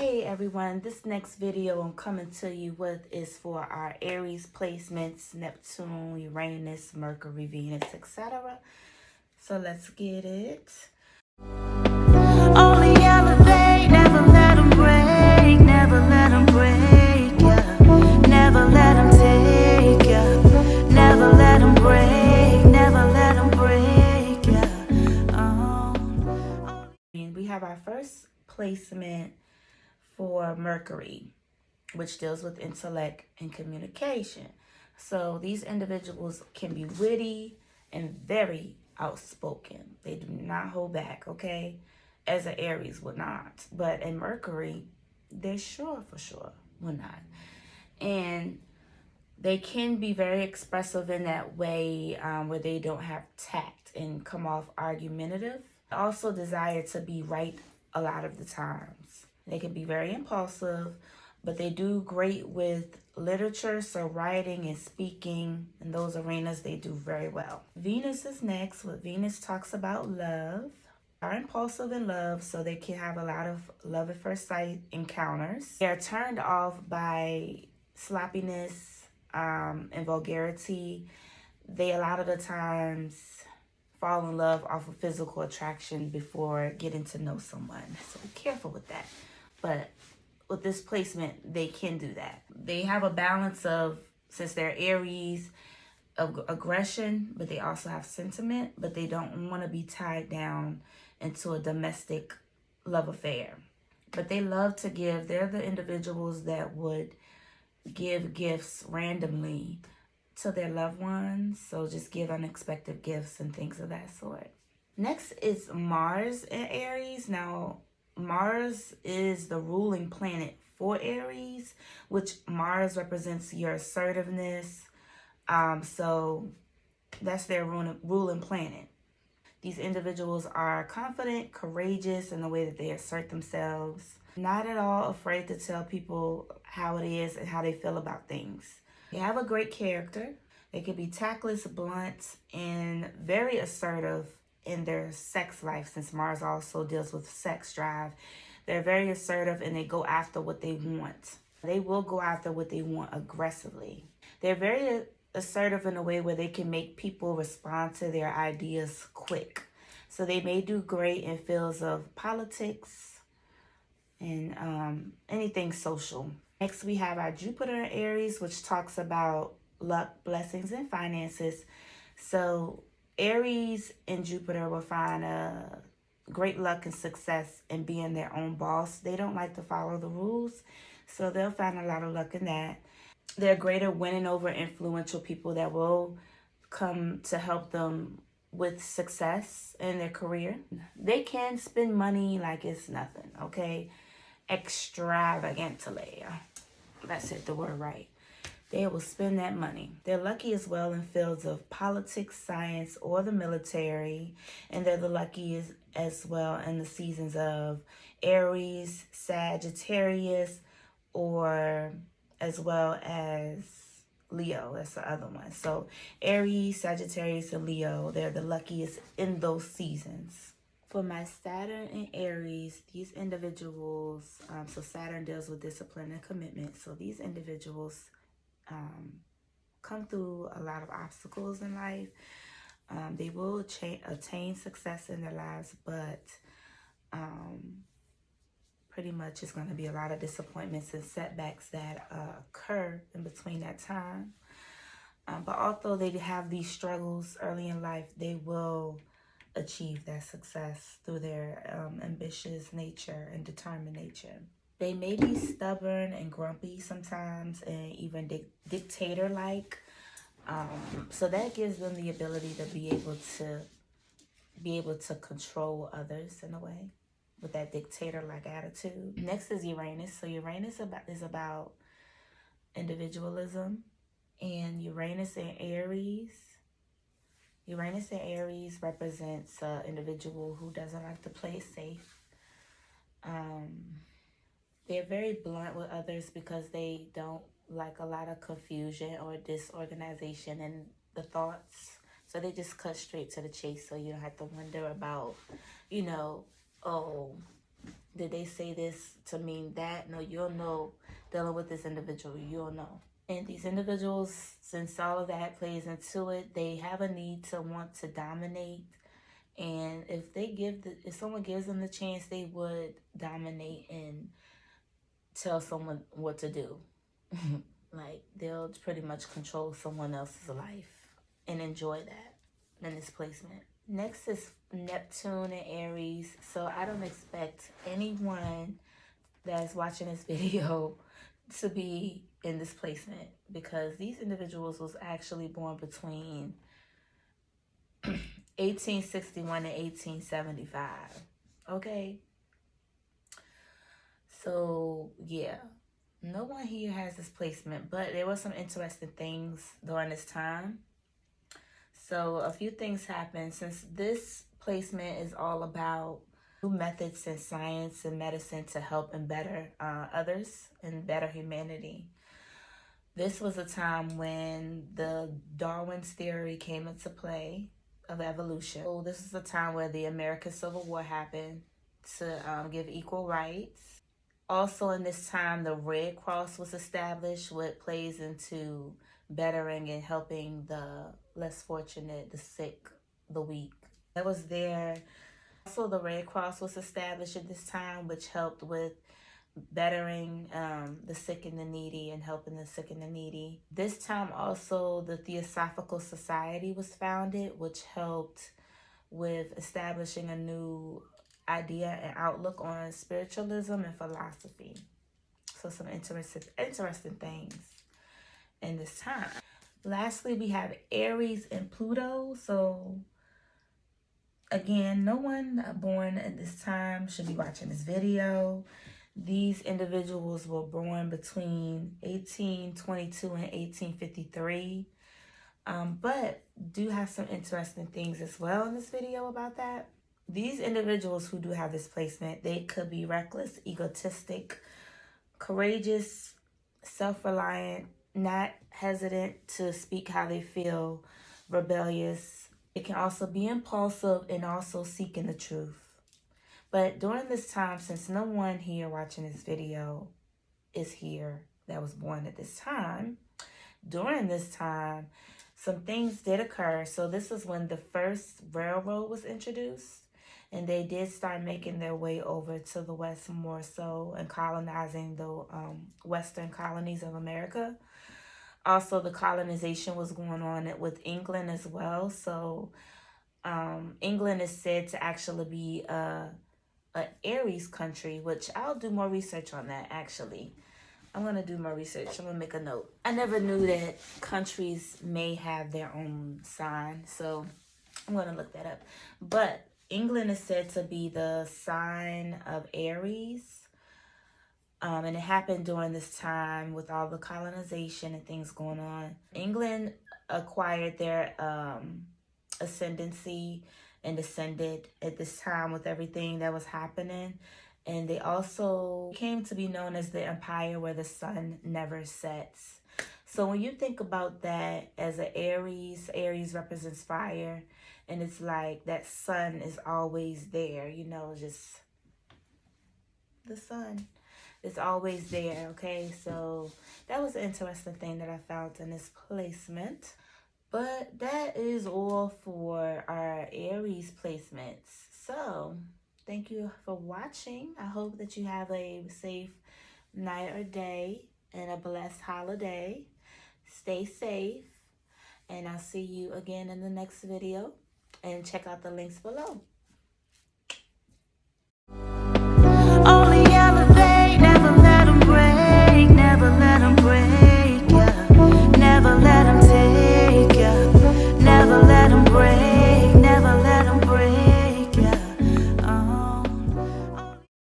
Hey everyone, this next video I'm coming to you with is for our Aries placements, Neptune, Uranus, Mercury, Venus, etc. So let's get it. Only elevate, never let them break, never let them break, yeah. Never let them take, yeah. Never let them break, never let them break, yeah. And we have our first placement for Mercury, which deals with intellect and communication. So these individuals can be witty and very outspoken. They do not hold back, okay? As an Aries would not. But in Mercury, they're for sure will not. And they can be very expressive in that way where they don't have tact and come off argumentative. They also desire to be right a lot of the times. They can be very impulsive, but they do great with literature, so writing and speaking in those arenas, they do very well. Venus is next. What Venus talks about love. They are impulsive in love, so they can have a lot of love at first sight encounters. They are turned off by sloppiness and vulgarity. They a lot of the times fall in love off of physical attraction before getting to know someone. So be careful with that. But with this placement, they can do that. They have a balance of, since they're Aries, of aggression, but they also have sentiment, but they don't want to be tied down into a domestic love affair. But they love to give. They're the individuals that would give gifts randomly to their loved ones. So just give unexpected gifts and things of that sort. Next is Mars in Aries. Now, Mars is the ruling planet for Aries, which Mars represents your assertiveness. So that's their ruling planet. These individuals are confident, courageous in the way that they assert themselves, not at all afraid to tell people how it is and how they feel about things. They have a great character. They can be tactless, blunt, and very assertive in their sex life, since Mars also deals with sex drive. They're very assertive and they go after what they want. They will go after what they want aggressively. They're very assertive in a way where they can make people respond to their ideas quick. So they may do great in fields of politics and anything social. Next, we have our Jupiter in Aries, which talks about luck, blessings, and finances. So Aries and Jupiter will find great luck and success in being their own boss. They don't like to follow the rules, so they'll find a lot of luck in that. They're great at winning over influential people that will come to help them with success in their career. They can spend money like it's nothing, okay? Extravagantly. That's it, the word right. They will spend that money. They're lucky as well in fields of politics, science, or the military. And they're the luckiest as well in the seasons of Aries, Sagittarius, or as well as Leo. That's the other one. So Aries, Sagittarius, and Leo, they're the luckiest in those seasons. For my Saturn and Aries, these individuals, so Saturn deals with discipline and commitment. So these individuals come through a lot of obstacles in life. They will attain success in their lives, but pretty much it's going to be a lot of disappointments and setbacks that occur in between that time. But although they have these struggles early in life, they will achieve that success through their ambitious nature and determined nature. They may be stubborn and grumpy sometimes, and even dictator-like. So that gives them the ability to be able to control others in a way with that dictator-like attitude. Next is Uranus. So Uranus is about individualism, and Uranus in Aries. Uranus in Aries represents an individual who doesn't like to play it safe. They're very blunt with others because they don't like a lot of confusion or disorganization in the thoughts. So they just cut straight to the chase, so you don't have to wonder about, oh, did they say this to mean that? No, you'll know dealing with this individual, you'll know. And these individuals, since all of that plays into it, they have a need to want to dominate. And if someone gives them the chance, they would dominate and tell someone what to do. Like, they'll pretty much control someone else's life and enjoy that in this placement. Next is Neptune and Aries. So I don't expect anyone that's watching this video to be in this placement, because these individuals was actually born between 1861 and 1875. Okay? So, yeah. No one here has this placement, but there were some interesting things during this time. So a few things happened since this placement is all about new methods in science and medicine to help and better others and better humanity. This was a time when the Darwin's theory came into play of evolution. So this is a time where the American Civil War happened to give equal rights. Also in this time, the Red Cross was established, which plays into bettering and helping the less fortunate, the sick, the weak. That was there. Also, the Red Cross was established at this time, which helped with bettering the sick and the needy and helping the sick and the needy. This time also, the Theosophical Society was founded, which helped with establishing a new idea and outlook on spiritualism and philosophy. So some interesting things in this time. Lastly, we have Aries and Pluto. So again, no one born at this time should be watching this video. These individuals were born between 1822 and 1853. But do have some interesting things as well in this video about that. These individuals who do have this placement, they could be reckless, egotistic, courageous, self-reliant, not hesitant to speak how they feel, rebellious. It can also be impulsive and also seeking the truth. But during this time, since no one here watching this video is here that was born at this time, during this time, some things did occur. So this is when the first railroad was introduced, and they did start making their way over to the West more so and colonizing the Western colonies of America. Also, the colonization was going on with England as well. So England is said to actually be a Aries country, which I'll do more research on that actually. I'm going to do more research. I'm going to make a note. I never knew that countries may have their own sign, so I'm going to look that up. But England is said to be the sign of Aries. And it happened during this time with all the colonization and things going on. England acquired their ascendancy and ascended at this time with everything that was happening. And they also came to be known as the empire where the sun never sets. So when you think about that as an Aries, Aries represents fire. And it's like that sun is always there, you know, just the sun is always there, okay? So that was an interesting thing that I found in this placement. But that is all for our Aries placements. So thank you for watching. I hope that you have a safe night or day and a blessed holiday. Stay safe, and I'll see you again in the next video. And check out the links below.